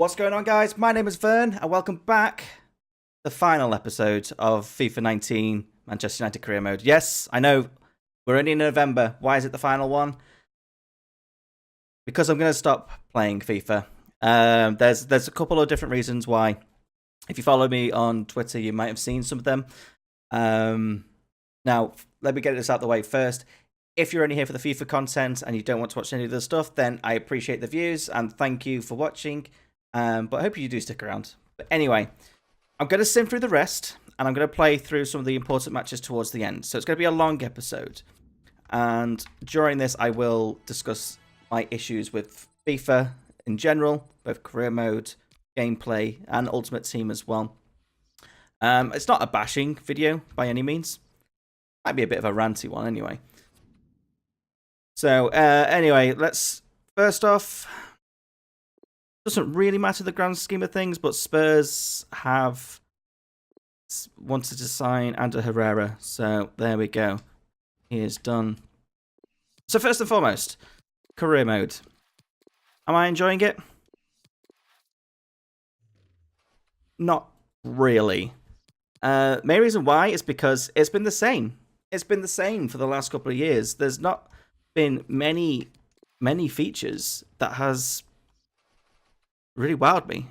What's going on, guys? My name is Vern, and welcome back to the final episode of FIFA 19 Manchester United Career Mode. Yes, I know, we're only in November. Why is it the final one? Because I'm going to stop playing FIFA. There's a couple of different reasons why. If you follow me on Twitter, you might have seen some of them. Now, let me get this out of the way first. If you're only here for the FIFA content and you don't want to watch any of the stuff, then I appreciate the views and thank you for watching. But I hope you do stick around. But anyway, I'm going to sim through the rest, and I'm going to play through some of the important matches towards the end. So it's going to be a long episode. And during this, I will discuss my issues with FIFA in general, both career mode, gameplay, and Ultimate Team as well. It's not a bashing video by any means. Might be a bit of a ranty one anyway. So anyway, let's first off... Doesn't really matter the grand scheme of things, but Spurs have wanted to sign Ander Herrera. So there we go. He is done. So first and foremost, career mode. Am I enjoying it? Not really. Main reason why is because it's been the same. It's been the same for the last couple of years. There's not been many features that has really wowed me.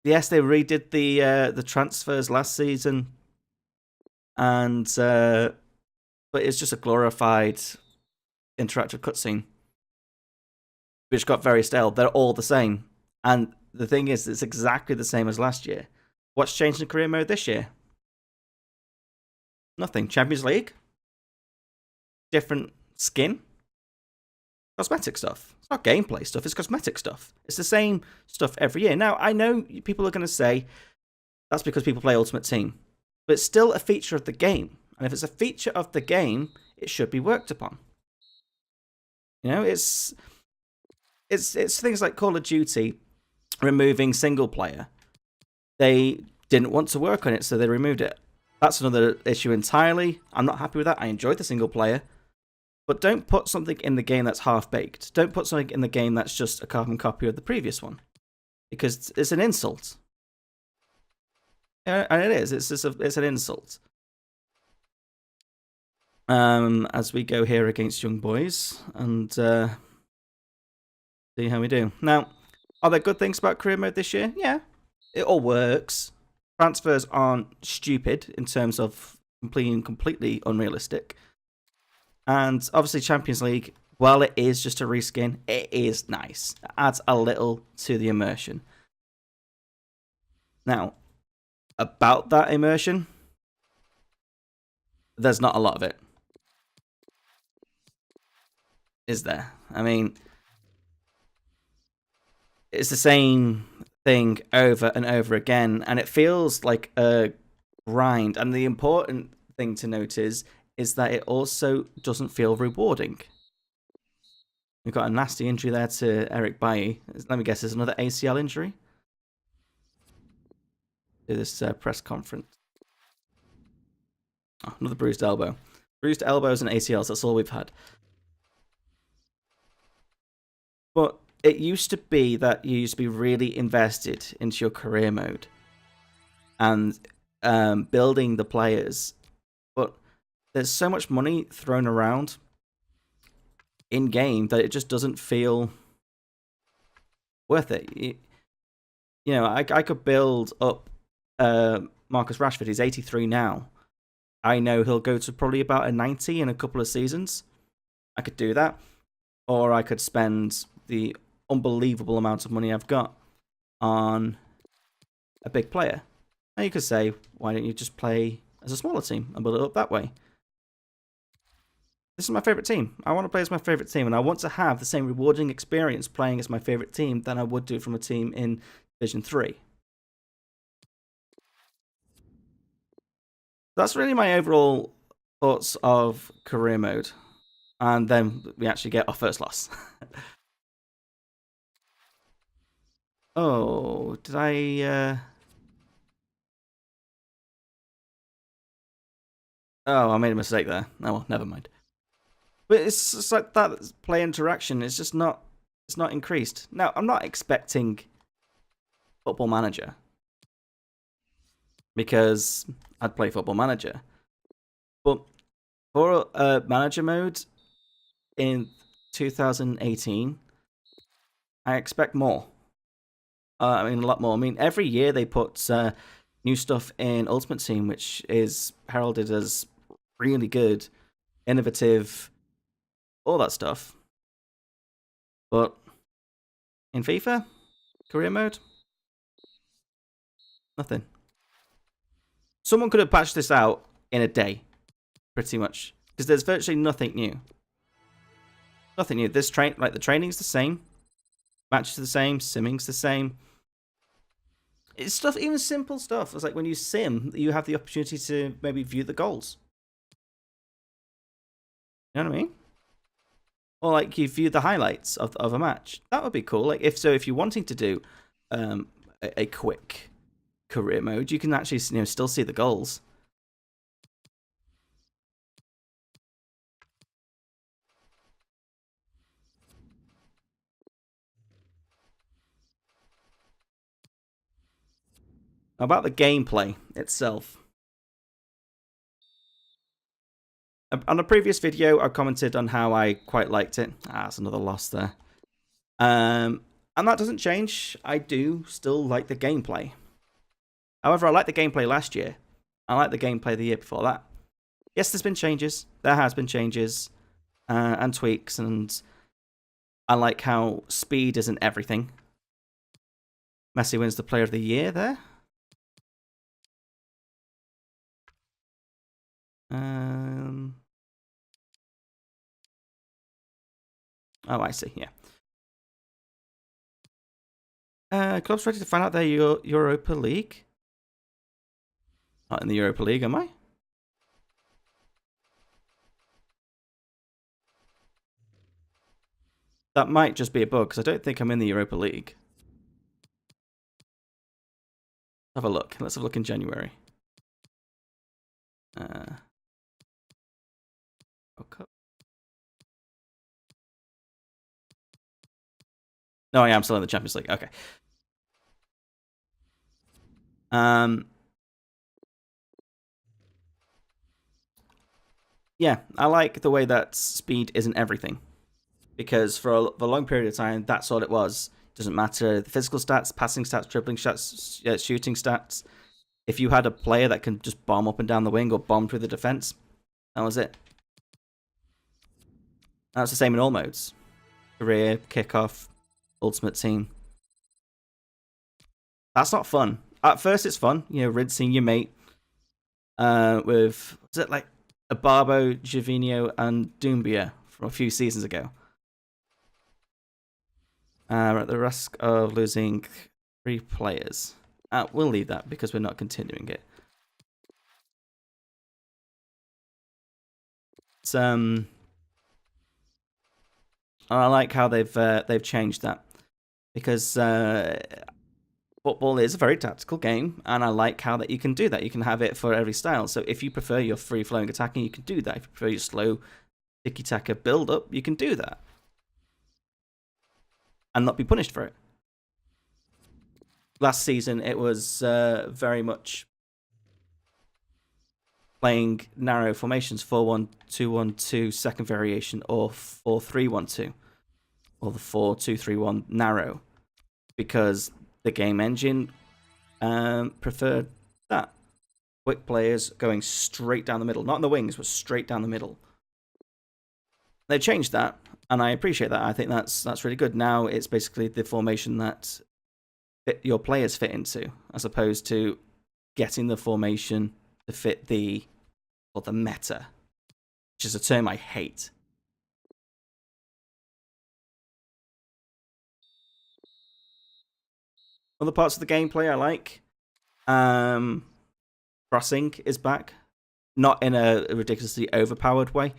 Yes, they redid the transfers last season, and but it's just a glorified interactive cutscene, which got very stale. They're all the same, and the thing is, it's exactly the same as last year. What's changed in career mode this year? Nothing. Champions League, different skin, cosmetic stuff. It's not gameplay stuff, it's cosmetic stuff. It's the same stuff every year. Now, I know people are going to say that's because people play Ultimate Team, but it's still a feature of the game. And if it's a feature of the game, it should be worked upon. You know, it's things like Call of Duty removing single player. They didn't want to work on it, so they removed it. That's another issue entirely. I'm not happy with that. I enjoyed the single player. But don't put something in the game that's half-baked. Don't put something in the game that's just a carbon copy of the previous one. Because it's an insult. And it is. It's an insult. As we go here against young boys. And see how we do. Now, are there good things about career mode this year? Yeah. It all works. Transfers aren't stupid in terms of being completely unrealistic. And obviously Champions League, while it is just a reskin, it is nice. It adds a little to the immersion. Now, about that immersion, there's not a lot of it. Is there? I mean, it's the same thing over and over again, and it feels like a grind. And the important thing to note is that it also doesn't feel rewarding. We've got a nasty injury there to Eric Bailly. Let me guess, there's another ACL injury? Do this press conference. Oh, another bruised elbow. Bruised elbows and ACLs, that's all we've had. But it used to be that you used to be really invested into your career mode and building the players. But there's so much money thrown around in game that it just doesn't feel worth it. You know, I could build up Marcus Rashford. He's 83 now. I know he'll go to probably about a 90 in a couple of seasons. I could do that. Or I could spend the unbelievable amount of money I've got on a big player. Now you could say, why don't you just play as a smaller team and build it up that way? This is my favourite team. I want to play as my favourite team, and I want to have the same rewarding experience playing as my favourite team than I would do from a team in Division 3. That's really my overall thoughts of career mode. And then we actually get our first loss. Oh, did I... Oh, I made a mistake there. Oh, well, never mind. But it's just like that play interaction. It's just not. It's not increased. Now, I'm not expecting Football Manager, because I'd play Football Manager. But for manager mode in 2018, I expect more. I mean, a lot more. I mean, every year they put new stuff in Ultimate Team, which is heralded as really good, innovative, all that stuff. But in FIFA, career mode, nothing. Someone could have patched this out in a day, pretty much, because there's virtually nothing new. Nothing new. This the training's the same, matches are the same, simming's the same. It's stuff, even simple stuff. It's like when you sim, you have the opportunity to maybe view the goals. You know what I mean? Or like you view the highlights of a match. That would be cool. Like if you're wanting to do a quick career mode, you can actually still see the goals. About the gameplay itself. On a previous video, I commented on how I quite liked it. That's another loss there. And that doesn't change. I do still like the gameplay. However, I liked the gameplay last year. I liked the gameplay the year before that. Yes, there's been changes. There has been changes and tweaks, and I like how speed isn't everything. Messi wins the Player of the Year there. Oh, I see. Yeah. Clubs ready to find out their Europa League? Not in the Europa League, am I? That might just be a bug, because I don't think I'm in the Europa League. Have a look. Let's have a look in January. Okay. No, I am still in the Champions League. Okay. Yeah, I like the way that speed isn't everything. Because for a long period of time, that's all it was. Doesn't matter the physical stats, passing stats, dribbling stats, shooting stats. If you had a player that can just bomb up and down the wing or bomb through the defense, that was it. That's the same in all modes. Career, kickoff, ultimate team. That's not fun. At first, it's fun, rinsing your mate with, was it like Abarbo, Gervinho, and Doumbia from a few seasons ago. At the risk of losing 3 players. We'll leave that because we're not continuing it. It's, I like how they've changed that, because football is a very tactical game, and I like how that you can do that. You can have it for every style. So if you prefer your free-flowing attacking, you can do that. If you prefer your slow tiki-taka build-up, you can do that. And not be punished for it. Last season, it was very much playing narrow formations, 4-1-2-1-2 second variation, or 4-3-1-2, or the 4-2-3-1 narrow, because the game engine preferred that. Quick players going straight down the middle, not in the wings, but straight down the middle. They changed that, and I appreciate that. I think that's really good. Now it's basically the formation that your players fit into, as opposed to getting the formation to fit the meta, which is a term I hate. Other parts of the gameplay I like. Crossing is back, not in a ridiculously overpowered way,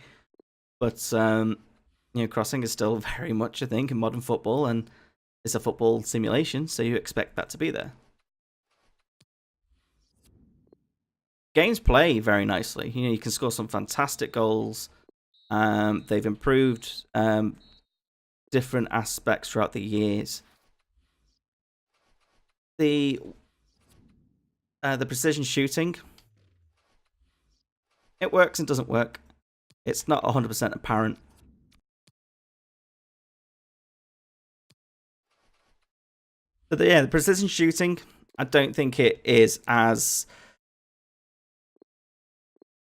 but crossing is still very much a thing in modern football, and it's a football simulation, so you expect that to be there. Games play very nicely. You can score some fantastic goals. They've improved different aspects throughout the years. the precision shooting, it works and doesn't work. It's not 100% apparent. But yeah, the precision shooting, I don't think it is as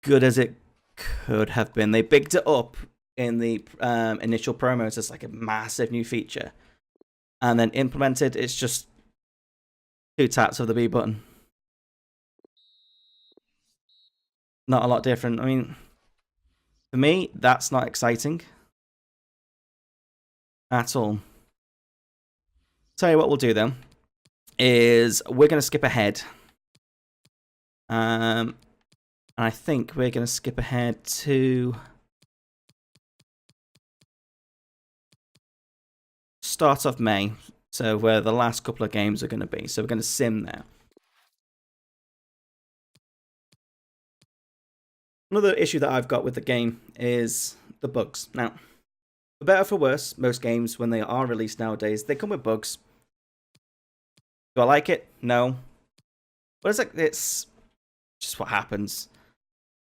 good as it could have been. They bigged it up in the initial promos as like a massive new feature. And then implemented, it's just 2 taps of the B button. Not a lot different. I mean, for me, that's not exciting at all. Tell you what we'll do then is we're going to skip ahead. And I think we're going to skip ahead to start of May. So where the last couple of games are going to be. So we're going to sim there. Another issue that I've got with the game is the bugs. Now, for better or for worse, most games, when they are released nowadays, they come with bugs. Do I like it? No. But it's just what happens.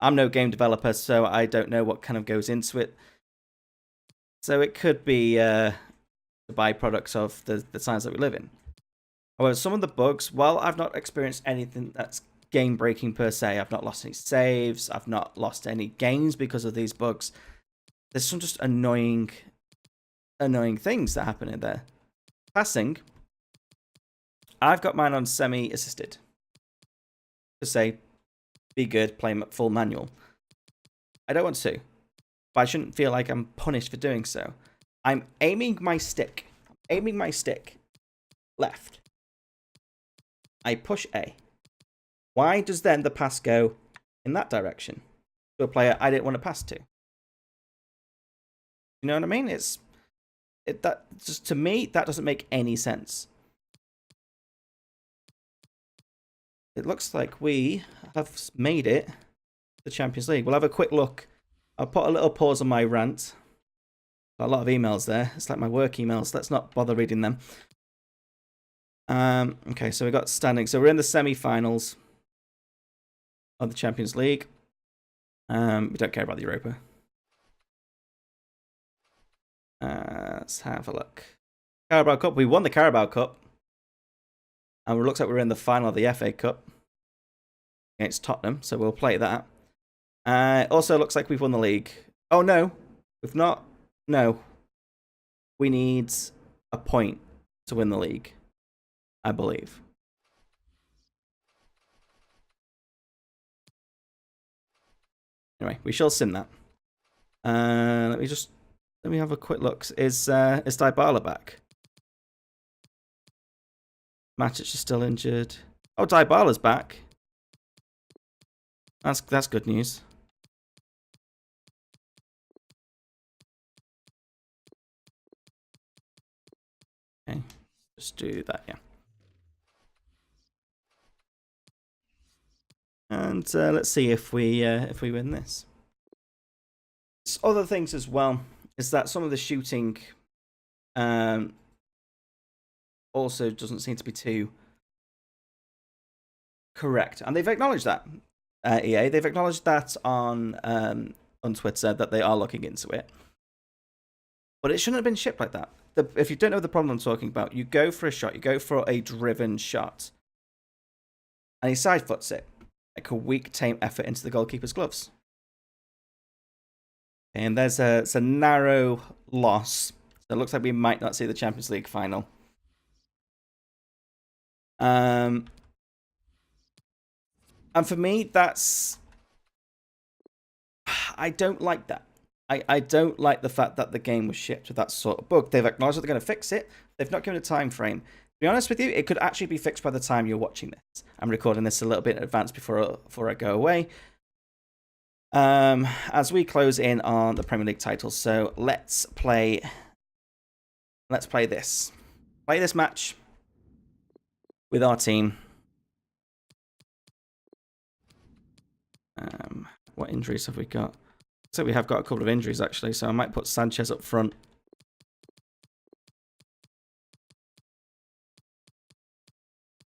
I'm no game developer, so I don't know what kind of goes into it. So it could be the byproducts of the times that we live in. However, some of the bugs, while I've not experienced anything that's game-breaking per se, I've not lost any saves, I've not lost any games because of these bugs, there's some just annoying things that happen in there. Passing, I've got mine on semi-assisted. To say, be good, play full manual. I don't want to, but I shouldn't feel like I'm punished for doing so. I'm aiming my stick left. I push A. Why does then the pass go in that direction to a player I didn't want to pass to? You know what I mean? That just, to me, that doesn't make any sense. It looks like we have made it to the Champions League. We'll have a quick look. I'll put a little pause on my rant. Got a lot of emails there. It's like my work emails. Let's not bother reading them. Okay, so we got standing. So we're in the semi-finals of the Champions League. We don't care about the Europa. Let's have a look. Carabao Cup. We won the Carabao Cup. And it looks like we're in the final of the FA Cup against Tottenham, so we'll play that. Also looks like we've won the league. Oh, no. We've not. No. We need a point to win the league, I believe. Anyway, we shall sim that. Let me have a quick look. Is Dybala back? Matic is still injured. Oh, Dybala's back. That's good news. Okay, just do that, yeah. And let's see if we win this. Other things as well is that some of the shooting also doesn't seem to be too correct, and they've acknowledged that. EA, they've acknowledged that on Twitter that they are looking into it, but it shouldn't have been shipped like that. If you don't know the problem I'm talking about, you go for a shot, you go for a driven shot, and he side foots it like a weak, tame effort into the goalkeeper's gloves. And there's it's a narrow loss. So it looks like we might not see the Champions League final. And for me, that's... I don't like that. I don't like the fact that the game was shipped with that sort of bug. They've acknowledged that they're going to fix it. They've not given a time frame. To be honest with you, it could actually be fixed by the time you're watching this. I'm recording this a little bit in advance before I go away. As we close in on the Premier League titles, so let's play this. Play this match with our team. What injuries have we got? So we have got a couple of injuries actually, so I might put Sanchez up front.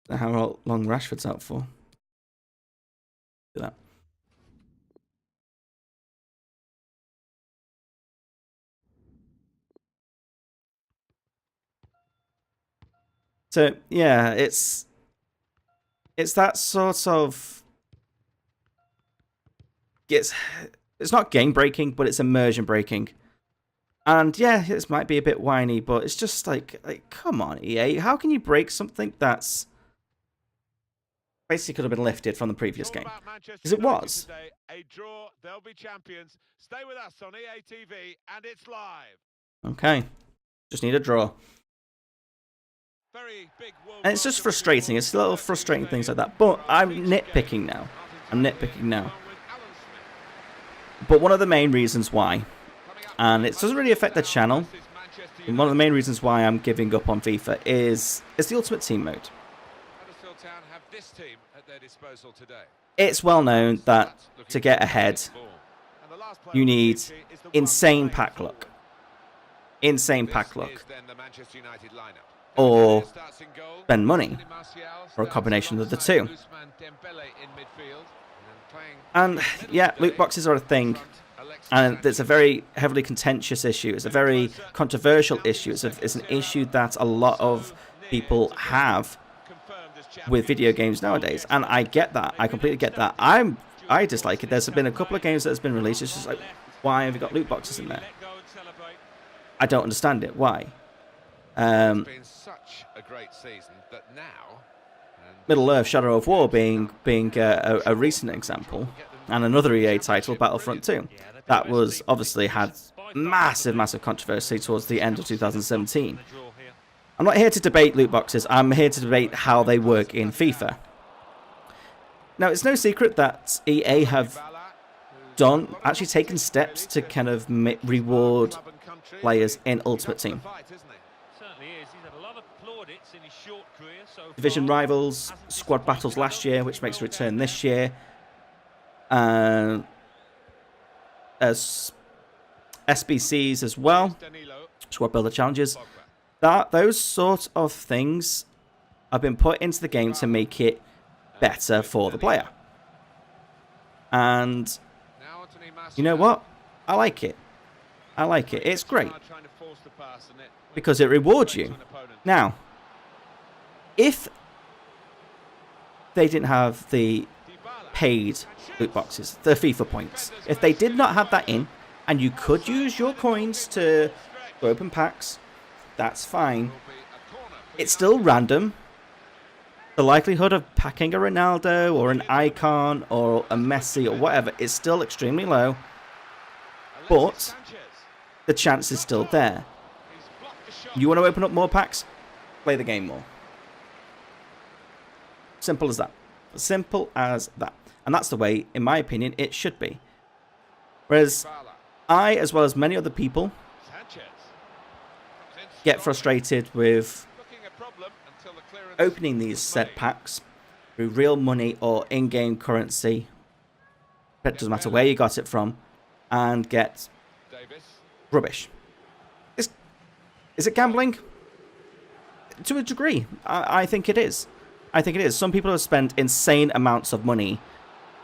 How long Rashford's out for? Do that. So yeah, it's that sort of it's not game breaking, but it's immersion breaking. And yeah, this might be a bit whiny, but it's just like come on, EA, how can you break something that's basically could have been lifted from the previous game? Because it was. Today, a draw, they'll be champions. Stay with us on EA TV, and it's live. Okay, just need a draw. And it's just frustrating. It's a little frustrating things like that. But I'm nitpicking now. But one of the main reasons why, and it doesn't really affect the channel, and one of the main reasons why I'm giving up on FIFA is the Ultimate Team mode. It's well known that to get ahead, you need insane pack luck. Insane pack luck. Or spend money, or a combination of the two. And yeah, loot boxes are a thing, and it's a very heavily contentious issue. It's a very controversial issue. It's an issue that a lot of people have with video games nowadays, and I get that. I completely get that. I dislike it. There's been a couple of games that has been released. It's just like, why have you got loot boxes in there? I don't understand it. Why? It's been such a great season that now, Middle-earth Shadow of War being a recent example, and another EA title, Battlefront 2, that was obviously had massive controversy towards the end of 2017. I'm not here to debate loot boxes. I'm here to debate how they work in FIFA. Now, it's no secret that EA have actually taken steps to kind of reward players in Ultimate Team. Division Rivals, Squad Battles last year, which makes a return this year. As SBCs as well, Squad Builder Challenges. Those sort of things have been put into the game to make it better for the player. And you know what? I like it. I like it. It's great. Because it rewards you. Now, if they didn't have the paid loot boxes, the FIFA points, if they did not have that in, and you could use your coins to open packs, that's fine. It's still random. The likelihood of packing a Ronaldo or an Icon or a Messi or whatever is still extremely low. But the chance is still there. You want to open up more packs? Play the game more. Simple as that. Simple as that. And that's the way, in my opinion, it should be. Whereas I, as well as many other people, get frustrated with opening these set packs through real money or in-game currency. It doesn't matter where you got it from, and get rubbish. Is it gambling? To a degree, I think it is. I think it is. Some people have spent insane amounts of money.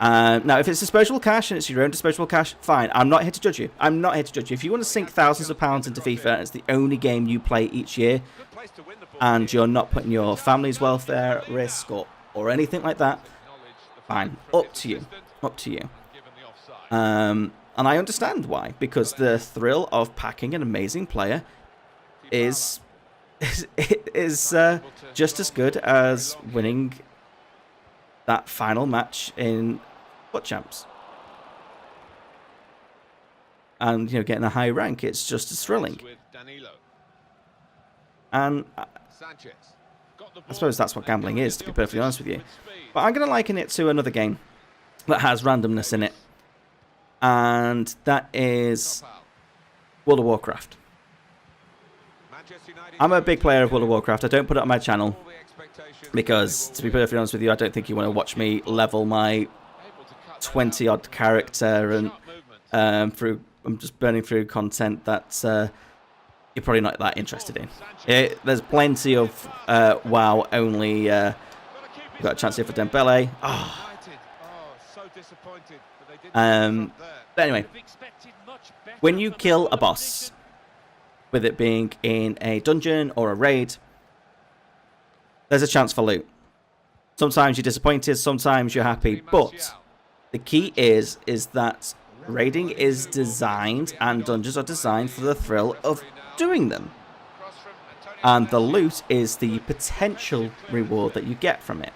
Now, if it's disposable cash and it's your own disposable cash, fine. I'm not here to judge you. I'm not here to judge you. If you want to sink thousands of pounds into FIFA and it's the only game you play each year, and you're not putting your family's welfare at risk or anything like that, fine. Up to you. Up to you. And I understand why. Because the thrill of packing an amazing player is just as good as winning that final match in Foot Champs. And, you know, getting a high rank, it's just as thrilling. And I suppose that's what gambling is, to be perfectly honest with you. But I'm going to liken it to another game that has randomness in it. And that is World of Warcraft. I'm a big player of World of Warcraft. I don't put it on my channel because, to be perfectly honest with you, I don't think you want to watch me level my 20-odd character and I'm just burning through content that you're probably not that interested in. There's plenty of WoW only We've got a chance here for Dembele. Oh. But anyway, when you kill a boss, with it being in a dungeon or a raid, there's a chance for loot. Sometimes you're disappointed, sometimes you're happy, but the key is that raiding is designed and dungeons are designed for the thrill of doing them. And the loot is the potential reward that you get from it.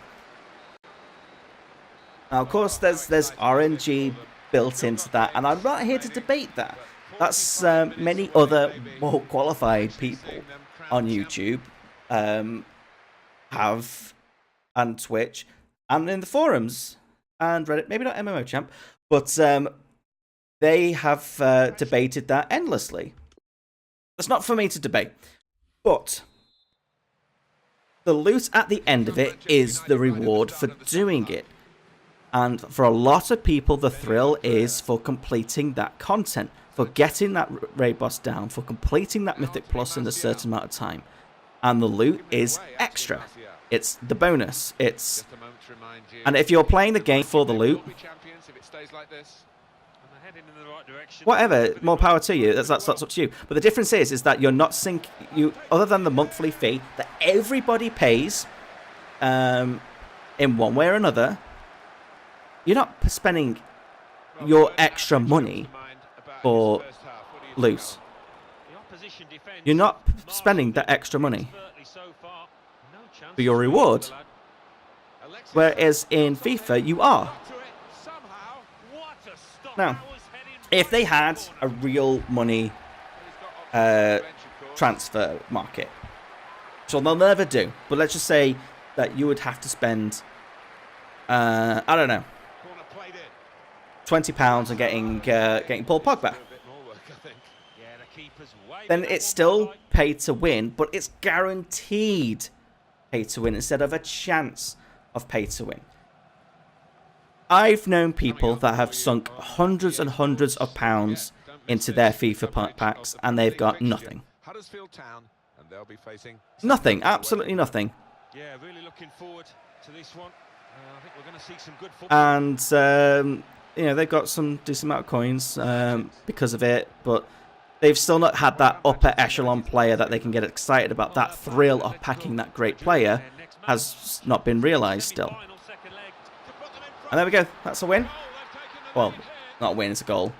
Now, of course, there's RNG built into that, and I'm not here to debate that. That's many other more qualified people on YouTube have, and Twitch, and in the forums, and Reddit, maybe not MMO Champ, but they have debated that endlessly. That's not for me to debate. But the loot at the end of it is the reward for doing it. And for a lot of people, the thrill is for completing that content, for getting that raid boss down, for completing that Mythic Plus in a certain amount of time. And the loot is extra. It's the bonus. And if you're playing the game for the loot, whatever, more power to you. That's up to you. But the difference is that you're not other than the monthly fee that everybody pays, in one way or another. You're not spending your extra money for loot. You're not spending that extra money for your reward. Whereas in FIFA, you are. Now, if they had a real money transfer market, so they'll never do, but let's just say that you would have to spend, I don't know, £20 on getting Paul Pogba. Then it's still pay to win, but it's guaranteed pay to win instead of a chance of pay to win. I've known people that have sunk hundreds and hundreds of pounds into their FIFA packs and they've got nothing. Nothing, absolutely nothing. Yeah, really looking forward to this one. I think we're going to see some good football. And you know, they've got some decent amount of coins because of it, but they've still not had that upper echelon player that they can get excited about. That thrill of packing that great player has not been realised still. And there we go. That's a win. Well, not a win, it's a goal.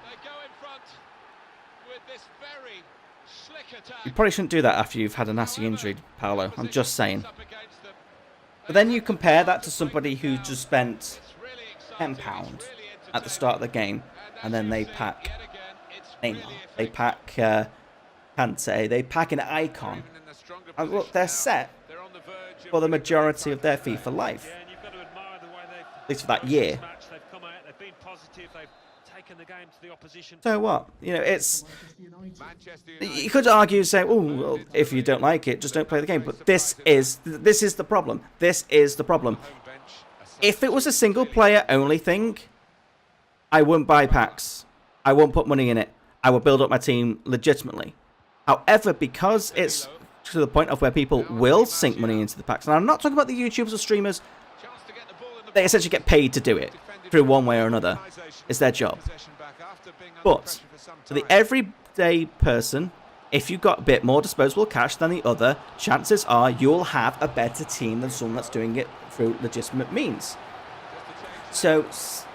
You probably shouldn't do that after you've had a nasty injury, Paolo. I'm just saying. But then you compare that to somebody who just spent £10 at the start of the game, and then they pack Neymar, they pack Kante, they pack an icon, and look, they're set for the majority of their FIFA life, at least for that year. So what? You know, it's, you could argue, say, oh, well, if you don't like it, just don't play the game. But this is the problem. This is the problem. If it was a single player only thing, I wouldn't buy packs. I won't put money in it. I will build up my team legitimately. However, because it's to the point of where people will sink money into the packs, and I'm not talking about the YouTubers or streamers, they essentially get paid to do it through one way or another. It's their job. But for the everyday person, if you've got a bit more disposable cash than the other, chances are you'll have a better team than someone that's doing it through legitimate means. So,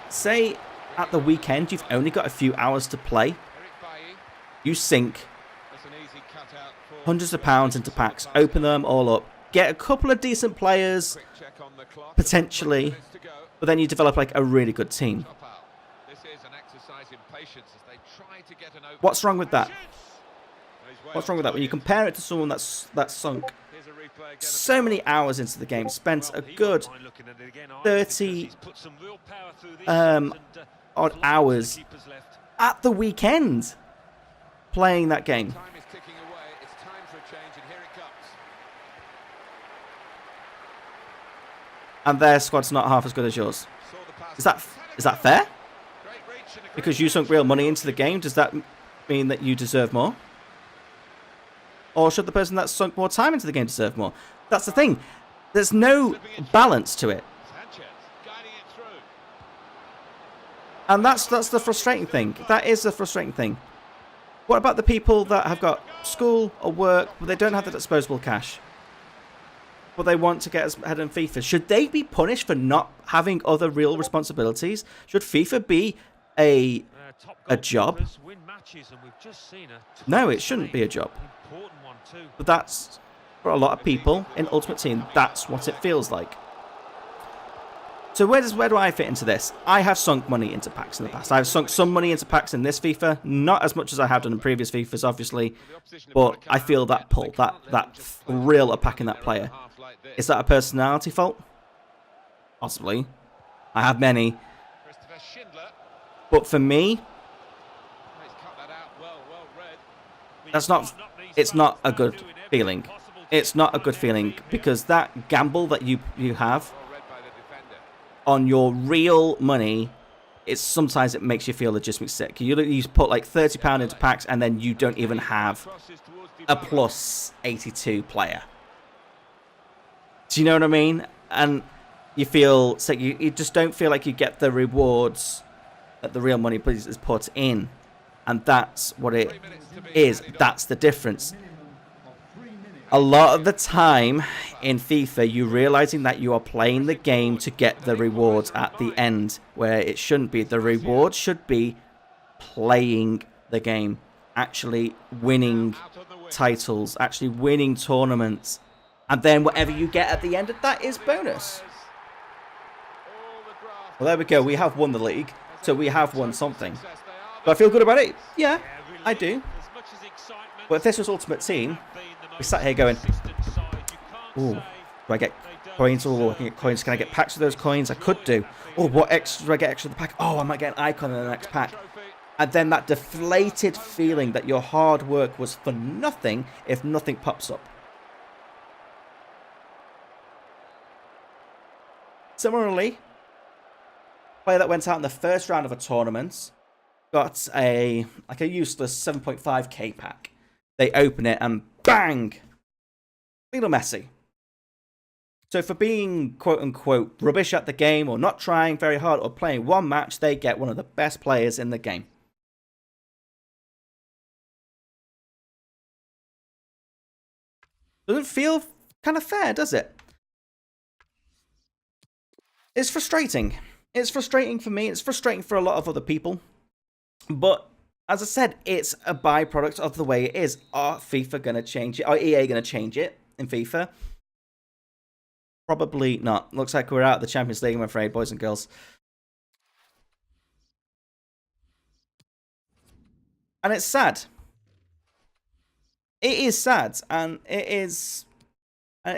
say at the weekend you've only got a few hours to play, you sink hundreds of pounds into packs, open them all up, get a couple of decent players, potentially, but then you develop like a really good team. What's wrong with that? What's wrong with that? When you compare it to someone that's sunk so many hours into the game, spent a good 30 odd hours at the weekend playing that game. And their squad's not half as good as yours. Is that fair? Because you sunk real money into the game, does that mean that you deserve more? Or should the person that sunk more time into the game deserve more? That's the thing. There's no balance to it. And that's the frustrating thing. That is the frustrating thing. What about the people that have got school or work, but they don't have the disposable cash, but they want to get ahead in FIFA? Should they be punished for not having other real responsibilities? Should FIFA be a job? No, it shouldn't be a job. But that's, for a lot of people in Ultimate Team, that's what it feels like. So where do I fit into this? I have sunk money into packs in the past. I've sunk some money into packs in this FIFA, not as much as I have done in previous FIFAs, obviously, but I feel that pull, that thrill of packing that player. Is that a personality fault? Possibly. I have many. But for me, it's not a good feeling. It's not a good feeling because that gamble that you have on your real money, sometimes it makes you feel legitimately sick. You put like £30 into packs and then you don't even have a plus 82 player. Do you know what I mean? And you feel sick. You just don't feel like you get the rewards that the real money is put in. And that's what it is. That's the difference. A lot of the time in FIFA, you're realizing that you are playing the game to get the rewards at the end, where it shouldn't be. The reward should be playing the game, actually winning titles, actually winning tournaments, and then whatever you get at the end of that is bonus. Well, there we go. We have won the league, so we have won something. Do I feel good about it? Yeah, I do. But if this was Ultimate Team, we sat here going, ooh, do I get coins? Oh, I can get coins. Can I get packs of those coins? I could do. Oh, what extra do I get extra in the pack? Oh, I might get an icon in the next pack. And then that deflated feeling that your hard work was for nothing if nothing pops up. Similarly, player that went out in the first round of a tournament got a useless 7.5k pack. They open it and bang! Lionel Messi. So for being quote-unquote rubbish at the game or not trying very hard or playing one match, they get one of the best players in the game. Doesn't feel kind of fair, does it? It's frustrating. It's frustrating for me. It's frustrating for a lot of other people. But as I said, it's a byproduct of the way it is. Are FIFA going to change it? Are EA going to change it in FIFA? Probably not. Looks like we're out of the Champions League, I'm afraid, boys and girls. And it's sad. It is sad. And it is...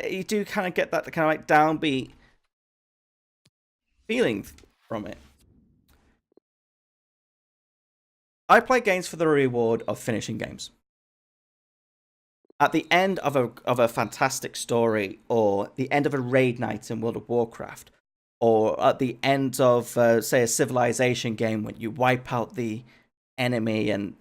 you do kind of get that kind of like downbeat feeling from it. I play games for the reward of finishing games. At the end of a fantastic story, or the end of a raid night in World of Warcraft, or at the end of, say, a Civilization game when you wipe out the enemy, and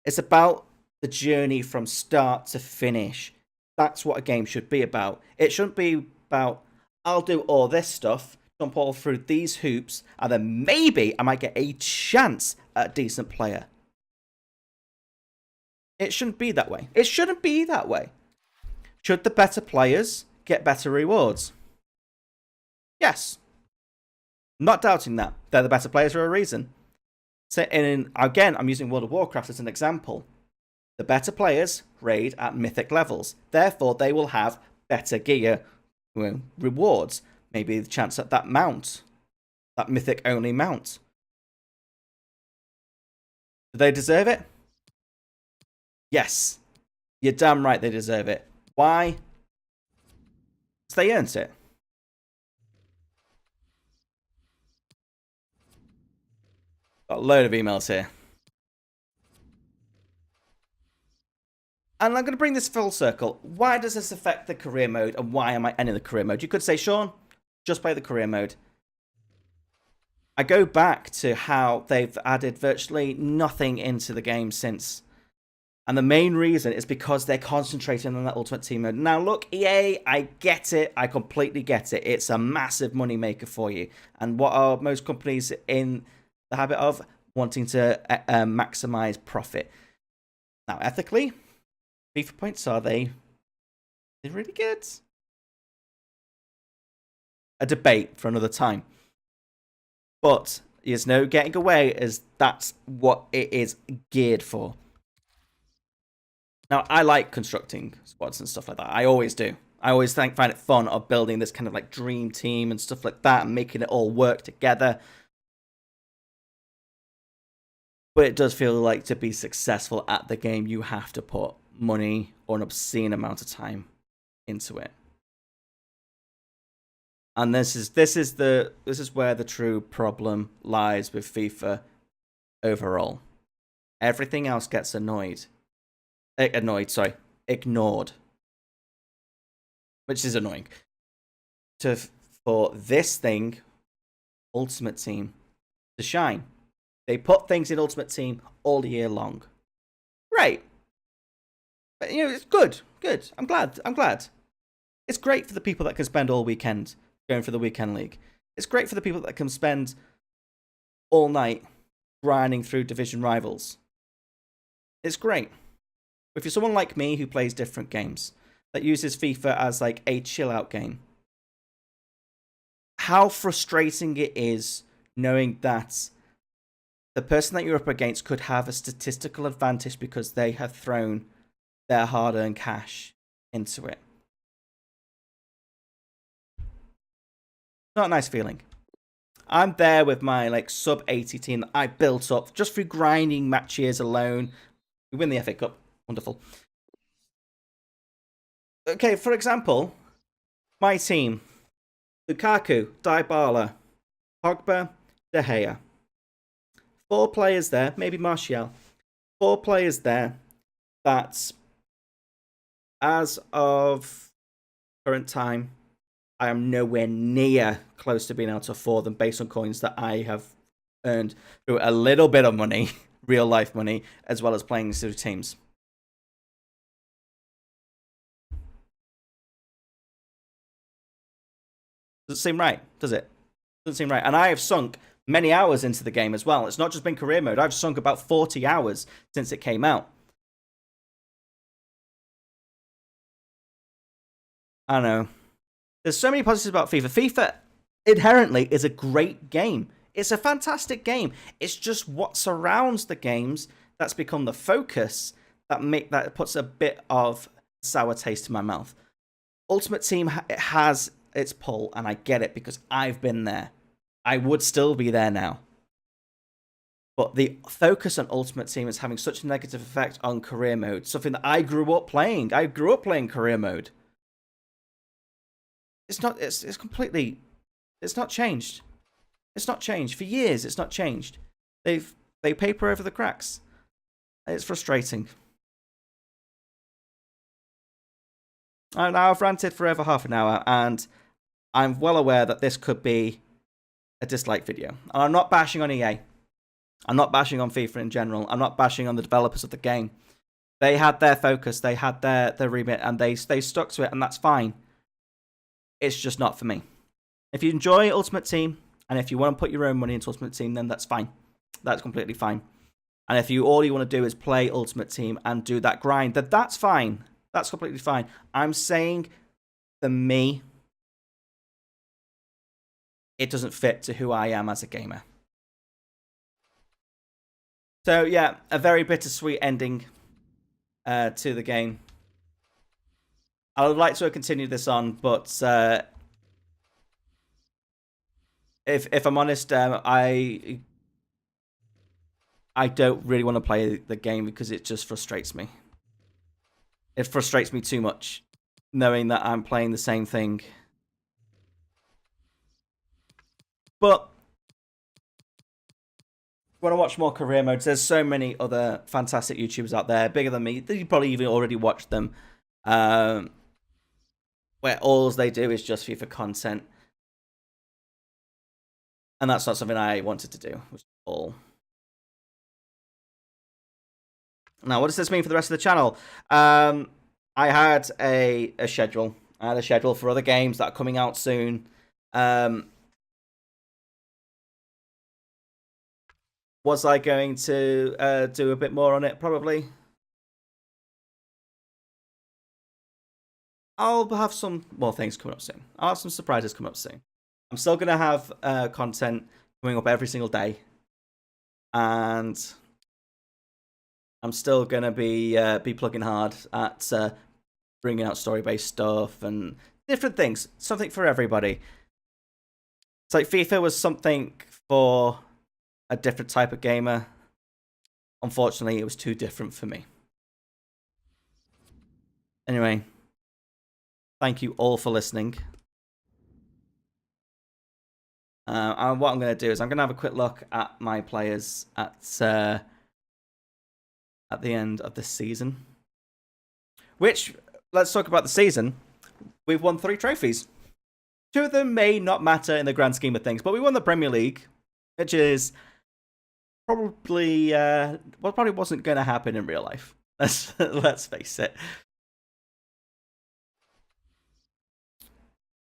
it's about the journey from start to finish. That's what a game should be about. It shouldn't be about, I'll do all this stuff, jump all through these hoops, and then maybe I might get a chance at a decent player. It shouldn't be that way. It shouldn't be that way. Should the better players get better rewards? Yes. I'm not doubting that. They're the better players for a reason. So, again, I'm using World of Warcraft as an example. The better players raid at mythic levels. Therefore, they will have better gear rewards. Maybe the chance at that mount. That mythic-only mount. Do they deserve it? Yes. You're damn right they deserve it. Why? Because they earned it. Got a load of emails here. And I'm going to bring this full circle. Why does this affect the career mode, and why am I ending the career mode? You could say, Sean, just play the career mode. I go back to how they've added virtually nothing into the game since. And the main reason is because they're concentrating on that Ultimate Team mode. Now, look, EA, I get it. I completely get it. It's a massive moneymaker for you. And what are most companies in the habit of wanting to maximize profit. Now, ethically, FIFA points, are they're really good? A debate for another time. But there's no getting away, as that's what it is geared for. Now, I like constructing squads and stuff like that. I always do. I always find it fun of building this kind of like dream team and stuff like that and making it all work together. But it does feel like to be successful at the game, you have to put money or an obscene amount of time into it. And this is where the true problem lies with FIFA overall. Everything else gets ignored. Which is annoying. For this thing, Ultimate Team, to shine. They put things in Ultimate Team all year long. Great. But, it's good. Good. I'm glad. It's great for the people that can spend all weekend going for the weekend league. It's great for the people that can spend all night grinding through division rivals. It's great. If you're someone like me who plays different games, that uses FIFA as like a chill out game, how frustrating it is knowing that the person that you're up against could have a statistical advantage because they have thrown their hard-earned cash into it. Not a nice feeling. I'm there with my like sub 80 team that I built up just through grinding matches alone. We win the FA Cup. Wonderful. Okay, for example, my team: Lukaku, Dybala, Pogba, De Gea. 4 players there, maybe Martial. 4 players there that, as of current time, I am nowhere near close to being able to afford them based on coins that I have earned through a little bit of money, real life money, as well as playing through teams. Doesn't seem right, does it? Doesn't seem right. And I have sunk many hours into the game as well. It's not just been career mode. I've sunk about 40 hours since it came out. I don't know. There's so many positives about FIFA. FIFA inherently is a great game. It's a fantastic game. It's just what surrounds the games that's become the focus that puts a bit of sour taste in my mouth. Ultimate Team, it has its pull, and I get it because I've been there. I would still be there now. But the focus on Ultimate Team is having such a negative effect on career mode, something that I grew up playing. I grew up playing career mode. It's not changed. It's not changed. For years, it's not changed. They paper over the cracks. It's frustrating. And now I've ranted for over half an hour, and I'm well aware that this could be a dislike video. And I'm not bashing on EA. I'm not bashing on FIFA in general. I'm not bashing on the developers of the game. They had their focus, they had their remit, and they stuck to it, and that's fine. It's just not for me. If you enjoy Ultimate Team, and if you want to put your own money into Ultimate Team, then that's fine. That's completely fine. And if all you want to do is play Ultimate Team and do that grind, then that's fine. That's completely fine. I'm saying, for me, it doesn't fit to who I am as a gamer. So yeah, a very bittersweet ending to the game. I would like to continue this on, but if I'm honest, I don't really want to play the game because it just frustrates me. It frustrates me too much, knowing that I'm playing the same thing. But when I watch more career modes, there's so many other fantastic YouTubers out there, bigger than me. You probably even already watched them. Where all they do is just FIFA content. And that's not something I wanted to do, which is all. Now, what does this mean for the rest of the channel? I had a schedule. I had a schedule for other games that are coming out soon. Was I going to do a bit more on it? Probably. I'll have some more things coming up soon. I'll have some surprises coming up soon. I'm still going to have content coming up every single day. And I'm still going to be plugging hard at bringing out story-based stuff and different things. Something for everybody. It's like FIFA was something for a different type of gamer. Unfortunately, it was too different for me. Anyway, thank you all for listening. And what I'm going to do is I'm going to have a quick look at my players at the end of the season. Which, let's talk about the season. We've won 3 trophies. 2 of them may not matter in the grand scheme of things, but we won the Premier League, which is probably probably wasn't going to happen in real life. Let's face it.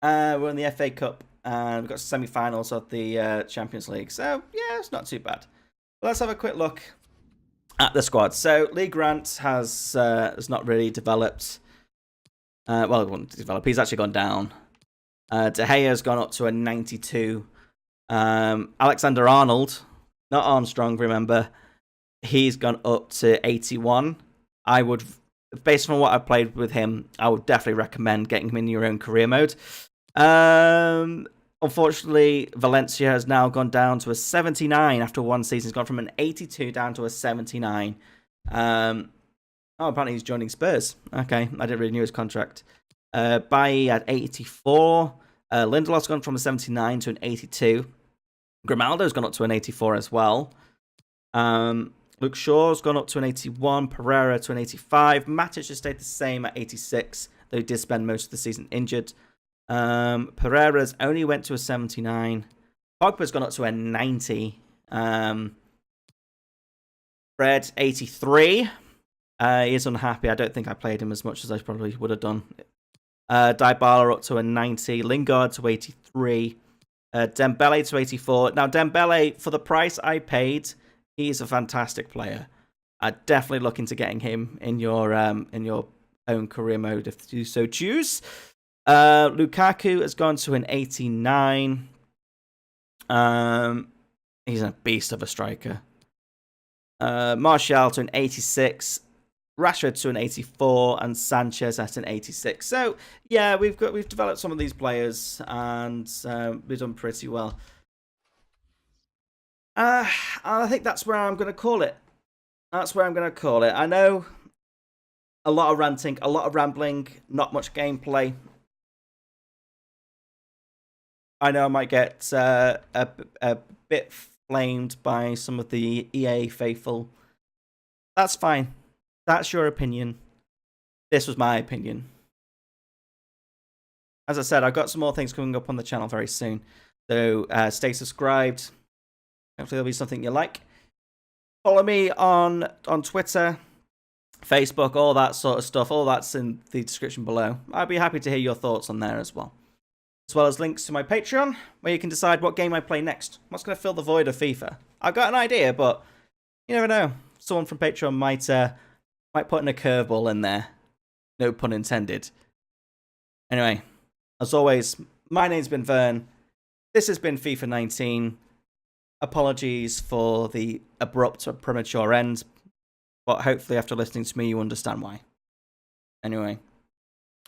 We're in the FA Cup, and we've got semi-finals of the Champions League. So yeah, it's not too bad. But let's have a quick look at the squad. So League Rant has not really developed. Well, it won't develop. He's actually gone down. De Gea's gone up to a 92. Alexander Arnold, not Armstrong, remember, he's gone up to 81. I would, based on what I've played with him, I would definitely recommend getting him in your own career mode. Unfortunately, Valencia has now gone down to a 79 after one season. He's gone from an 82 down to a 79. Apparently he's joining Spurs. Okay, I didn't really know his contract. Bailly at 84. Lindelof's gone from a 79 to an 82. Grimaldo's gone up to an 84 as well. Luke Shaw's gone up to an 81. Pereira to an 85. Matic has stayed the same at 86, though he did spend most of the season injured. Pereira's only went to a 79. Pogba's gone up to a 90. Fred, 83. He is unhappy. I don't think I played him as much as I probably would have done. Dybala up to a 90. Lingard to 83. Dembele to 84. Now, Dembele, for the price I paid, he's a fantastic player. I'd definitely look into getting him in your own career mode if you so choose. Lukaku has gone to an 89. He's a beast of a striker. Martial to an 86. Rashford to an 84 and Sanchez at an 86. So yeah, we've developed some of these players and we've done pretty well. I think that's where I'm going to call it. I know a lot of ranting, a lot of rambling, not much gameplay. I know I might get a bit flamed by some of the EA faithful. That's fine. That's your opinion. This was my opinion. As I said, I've got some more things coming up on the channel very soon. So stay subscribed. Hopefully there'll be something you like. Follow me on Twitter, Facebook, all that sort of stuff. All that's in the description below. I'd be happy to hear your thoughts on there as well. As well as links to my Patreon, where you can decide what game I play next. What's going to fill the void of FIFA? I've got an idea, but you never know. Someone from Patreon might put in a curveball in there. No pun intended. Anyway, as always, my name's been Vern. This has been FIFA 19. Apologies for the abrupt or premature end, but hopefully after listening to me, you understand why. Anyway,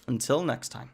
until next time.